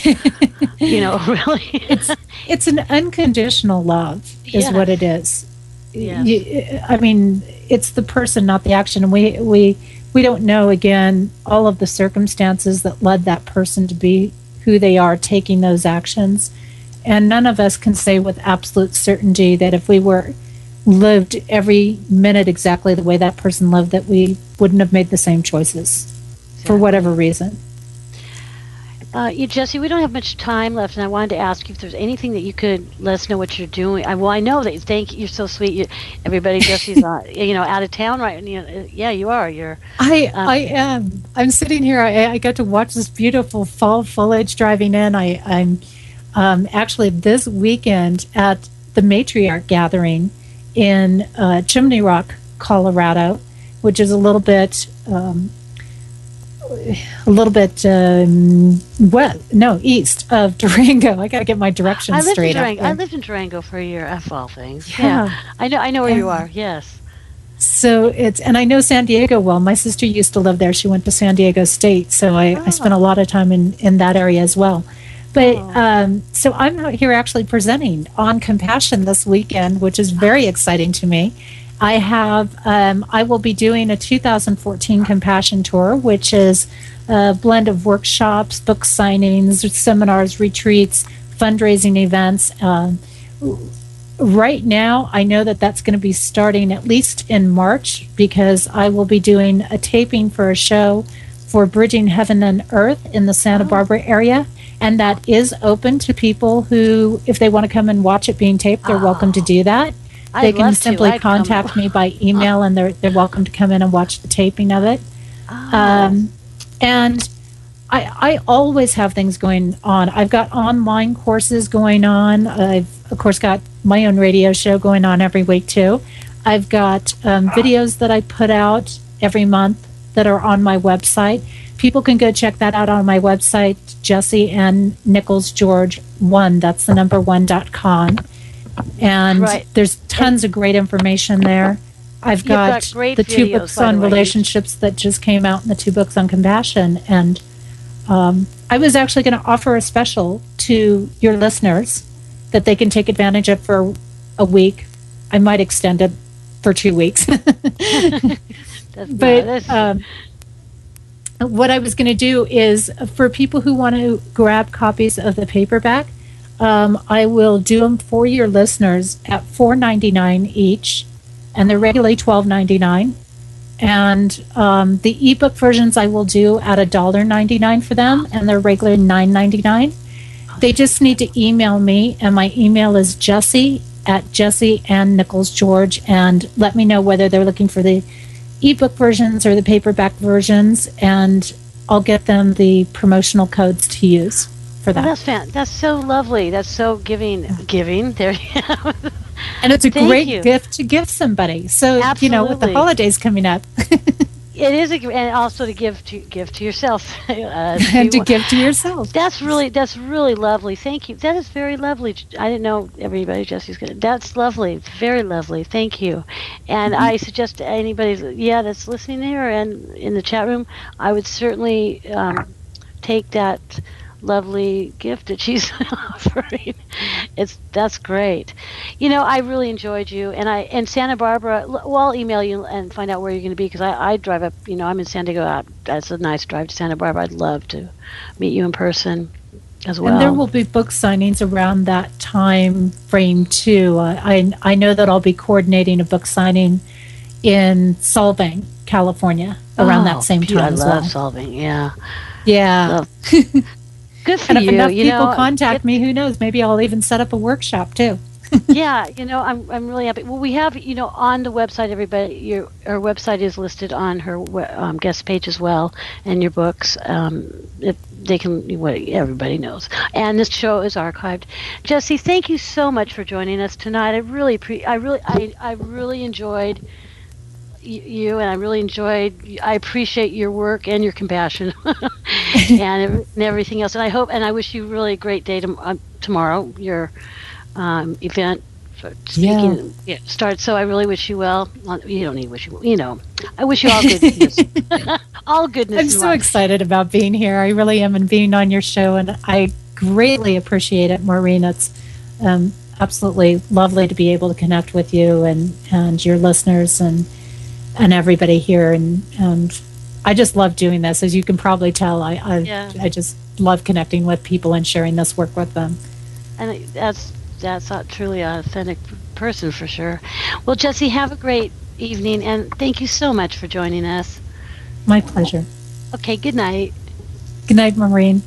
Really. It's an unconditional love is what it is. Yes. I mean, it's the person, not the action. And we don't know, again, all of the circumstances that led that person to be who they are, taking those actions. And none of us can say with absolute certainty that if we lived every minute exactly the way that person lived, that we wouldn't have made the same choices for whatever reason. Jesse, we don't have much time left, and I wanted to ask you if there's anything that you could let us know what you're doing. I know that. Thank you. You're so sweet. Everybody, Jesse's out of town right. Yeah, you are. I am. I'm sitting here. I got to watch this beautiful fall foliage driving in. I'm actually this weekend at the Matriarch Gathering in Chimney Rock, Colorado, which is a little bit east of Durango. I got to get my directions straight. I lived in Durango for a year, of all things. Yeah. I know where you are. Yes. So and I know San Diego well. My sister used to live there. She went to San Diego State, so I spent a lot of time in that area as well. But so I'm out here actually presenting on compassion this weekend, which is very exciting to me. I will be doing a 2014 compassion tour, which is a blend of workshops, book signings, seminars, retreats, fundraising events. Right now, I know that that's going to be starting at least in March, because I will be doing a taping for a show for Bridging Heaven and Earth in the Santa Barbara area. And that is open to people who, if they want to come and watch it being taped, they're welcome to do that. They can simply contact me by email, and they're welcome to come in and watch the taping of it. And I always have things going on. I've got online courses going on. I've, of course, got my own radio show going on every week, too. I've got videos that I put out every month that are on my website. People can go check that out on my website, Jesse Ann Nichols George 1. That's the number 1.com. And there's tons of great information there. I've got the 2 books on relationships that just came out, and the 2 books on compassion. And I was actually going to offer a special to your listeners that they can take advantage of for a week. I might extend it for 2 weeks. But what I was going to do is, for people who want to grab copies of the paperback, I will do them for your listeners at $4.99 each, and they're regularly $12.99. And the ebook versions I will do at $1.99 for them, and they're regular $9.99. They just need to email me, and my email is Jesse at Jesse Ann Nichols George, and let me know whether they're looking for the ebook versions or the paperback versions, and I'll get them the promotional codes to use for that. That's so lovely. That's so giving. There you have. And it's a Thank great you. gift to give somebody. So, with the Absolutely. holidays coming up, It is, and also to give to yourself. If and to you, give to yourself. that's really lovely. Thank you. That is very lovely. I didn't know everybody Jesse's gonna. That's lovely. Very lovely. Thank you. And Mhm. I suggest to anybody, yeah, that's listening there and in the chat room, I would certainly take that lovely gift that she's offering. That's great. I really enjoyed you, and Santa Barbara. Well, I'll email you and find out where you're going to be because I drive up. I'm in San Diego. That's a nice drive to Santa Barbara. I'd love to meet you in person as And there well. will be book signings around that time frame too. I know that I'll be coordinating a book signing in Solvang, California, around that Oh, same I time as love well. solving. Yeah, Yeah. love. Good for And if you. enough people contact Get me, who knows? Maybe I'll even set up a workshop too. Yeah, I'm really happy. Well, we have, on the website, everybody, our website is listed on her guest page as well, and your books. If they can, what everybody knows. And this show is archived. Jesse, thank you so much for joining us tonight. I really enjoyed you, and I appreciate your work and your compassion, and everything else. And I wish you really a great day tomorrow. Your event Yeah. speaking starts. So I really wish you well. You don't need to wish I wish you all goodness, all I'm goodness in so life. excited about being here. I really am, and being on your show, and I greatly appreciate it, Maureen. It's absolutely lovely to be able to connect with you and your listeners and everybody here. And I just love doing this. As you can probably tell, Yeah, I just love connecting with people and sharing this work with them. and that's not truly an authentic person for sure. Well, Jesse, have a great evening, and thank you so much for joining us. My pleasure. Okay, good night. Good night, Maureen.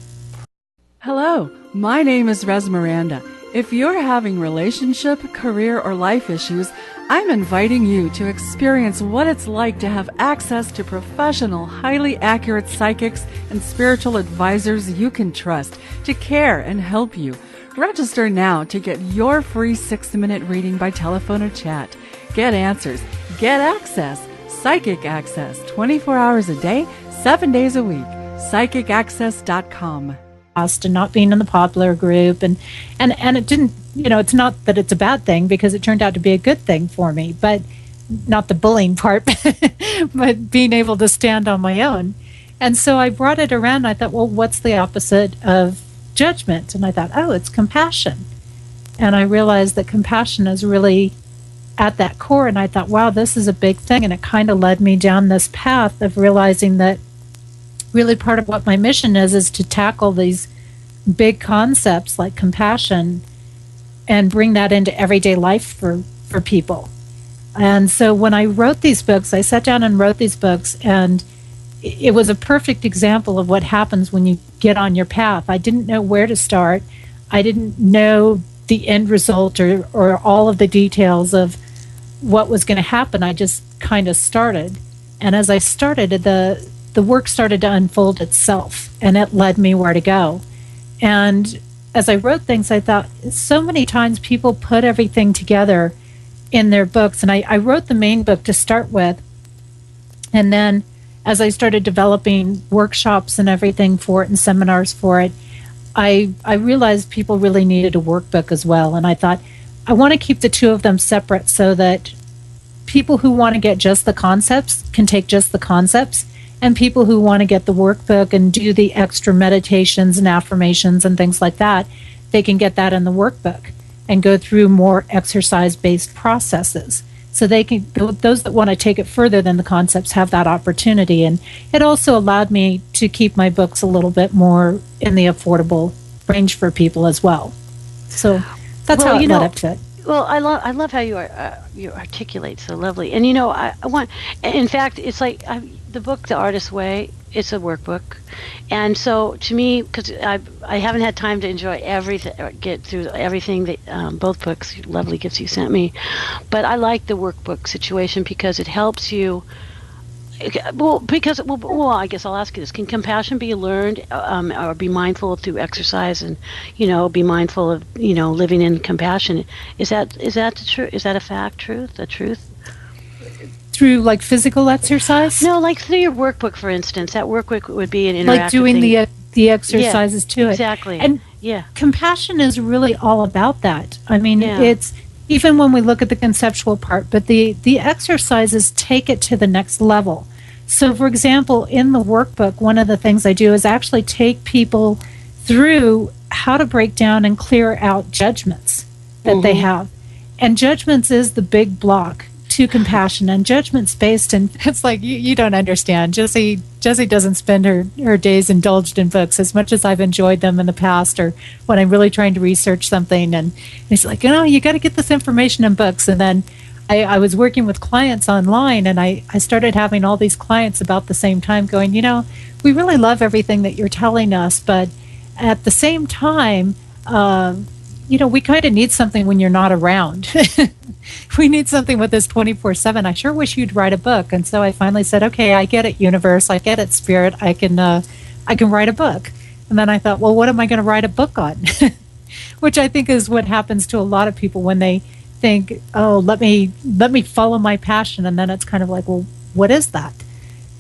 Hello, my name is Res Miranda. If you're having relationship, career, or life issues, I'm inviting you to experience what it's like to have access to professional, highly accurate psychics and spiritual advisors you can trust to care and help you. Register now to get your free 6-minute reading by telephone or chat. Get answers, get access, psychic access, 24 hours a day, 7 days a week. PsychicAccess.com. And not being in the popular group and it didn't, it's not that it's a bad thing, because it turned out to be a good thing for me, but not the bullying part, but being able to stand on my own. And so I brought it around, and I thought, well, what's the opposite of judgment? And I thought, oh, it's compassion. And I realized that compassion is really at that core. And I thought, wow, this is a big thing. And it kind of led me down this path of realizing that really part of what my mission is to tackle these big concepts like compassion and bring that into everyday life for people. And so when I wrote these books, I sat down and wrote these books, and it was a perfect example of what happens when you get on your path. I didn't know where to start. I didn't know the end result or all of the details of what was going to happen. I just kind of started. And as I started, the work started to unfold itself, and it led me where to go. And as I wrote things, I thought, so many times people put everything together in their books. And I wrote the main book to start with. And then as I started developing workshops and everything for it and seminars for it, I realized people really needed a workbook as well. And I thought, I want to keep the two of them separate so that people who want to get just the concepts can take just the concepts, and people who want to get the workbook and do the extra meditations and affirmations and things like that, they can get that in the workbook and go through more exercise-based processes. So they can, those that want to take it further than the concepts have that opportunity. And it also allowed me to keep my books a little bit more in the affordable range for people as well. So that's Well, how it led up to it. Well, I love how you articulate so lovely, and I want. In fact, it's like the book, The Artist's Way. It's a workbook, and so to me, because I haven't had time to enjoy everything, or get through everything that both books, lovely gifts you sent me, but I like the workbook situation because it helps you. I guess I'll ask you this: can compassion be learned, or be mindful through exercise, and be mindful of living in compassion? Is that the truth? Is that a fact? Truth? A truth? Through like physical exercise, No, like through your workbook, for instance. That workbook would be an like interactive doing thing. the Yeah, exercises to it. exactly. And Yeah, compassion is really all about that. I mean, yeah. it's even when we look at the conceptual part, but the exercises take it to the next level. So, for example, in the workbook, one of the things I do is actually take people through how to break down and clear out judgments that they Mm-hmm. have. And judgments is the big block to compassion, and judgments based in it's like you don't understand. Jesse doesn't spend her days indulged in books as much as I've enjoyed them in the past, or when I'm really trying to research something, and he's like, you got to get this information in books. And then I was working with clients online, and I started having all these clients about the same time going, we really love everything that you're telling us, but at the same time, we kind of need something when you're not around. We need something with this 24/7. I sure wish you'd write a book. And so I finally said, okay, I get it, universe. I get it, spirit. I can write a book. And then I thought, well, what am I going to write a book on? Which I think is what happens to a lot of people when they think, oh, let me follow my passion. And then it's kind of like, well, what is that?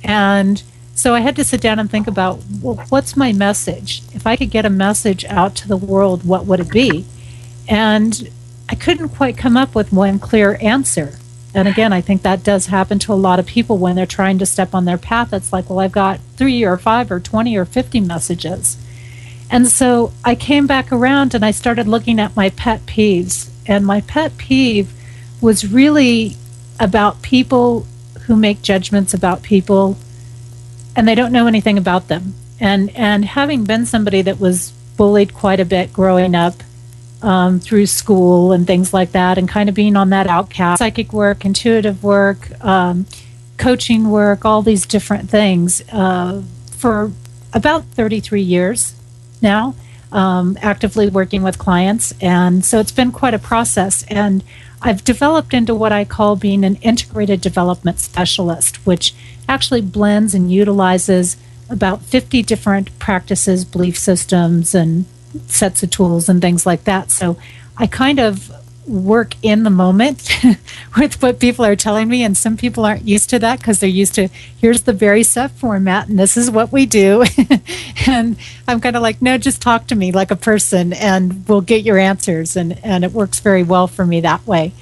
And so I had to sit down and think about, well, what's my message? If I could get a message out to the world, what would it be? And I couldn't quite come up with one clear answer. And again, I think that does happen to a lot of people when they're trying to step on their path. It's like, well, I've got 3 or 5 or 20 or 50 messages. And so I came back around and I started looking at my pet peeves. And my pet peeve was really about people who make judgments about people and they don't know anything about them. And having been somebody that was bullied quite a bit growing up, through school and things like that, and kind of being on that outcast, psychic work, intuitive work, coaching work, all these different things, for about 33 years now, actively working with clients. And so it's been quite a process. And I've developed into what I call being an integrated development specialist, which actually blends and utilizes about 50 different practices, belief systems, and sets of tools and things like that. So I kind of work in the moment with what people are telling me, and some people aren't used to that because they're used to, here's the very set format and this is what we do. And I'm kind of like, no, just talk to me like a person and we'll get your answers. And it works very well for me that way.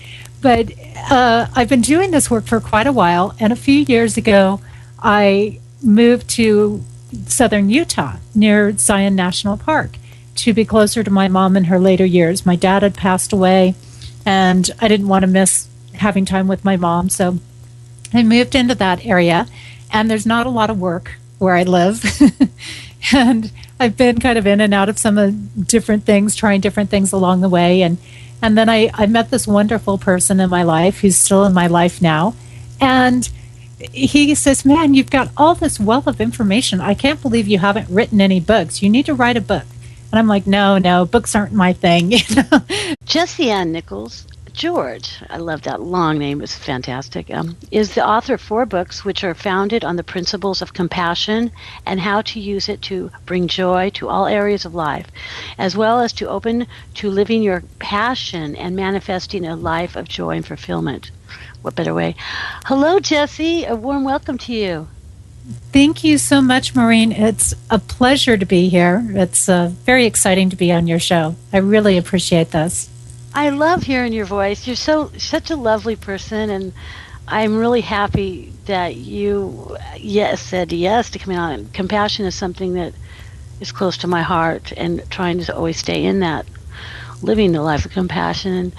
But I've been doing this work for quite a while, and a few years ago I moved to southern Utah near Zion National Park to be closer to my mom in her later years. My dad had passed away, and I didn't want to miss having time with my mom, so I moved into that area, and there's not a lot of work where I live. And I've been kind of in and out of some of different things, trying different things along the way, and then I met this wonderful person in my life who's still in my life now, and he says, man, you've got all this wealth of information. I can't believe you haven't written any books. You need to write a book. And I'm like, no, books aren't my thing. Jesse Ann Nichols George, I love that long name, it's fantastic, is the author of 4 books which are founded on the principles of compassion and how to use it to bring joy to all areas of life, as well as to open to living your passion and manifesting a life of joy and fulfillment. What better way? Hello, Jesse. A warm welcome to you. Thank you so much, Maureen. It's a pleasure to be here. It's very exciting to be on your show. I really appreciate this. I love hearing your voice. You're such a lovely person, and I'm really happy that you said yes to coming on. Compassion is something that is close to my heart, and trying to always stay in that, living the life of compassion.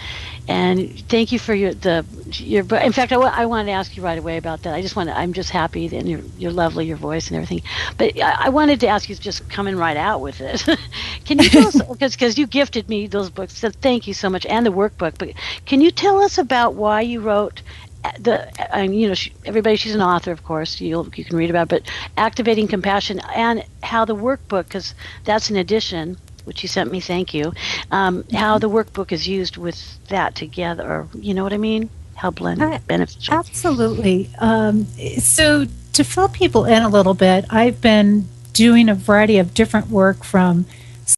And thank you for your. In fact, I wanted to ask you right away about that. I'm just happy that you're lovely, your voice and everything. But I wanted to ask you, just coming right out with it. Can you tell us, because you gifted me those books, so thank you so much, and the workbook. But can you tell us about why you wrote everybody? She's an author, of course. You can read about it, but activating compassion, and how the workbook, because that's an addition, which you sent me, thank you, how the workbook is used with that together, or you know what I mean? How beneficial. Absolutely. So to fill people in a little bit, I've been doing a variety of different work from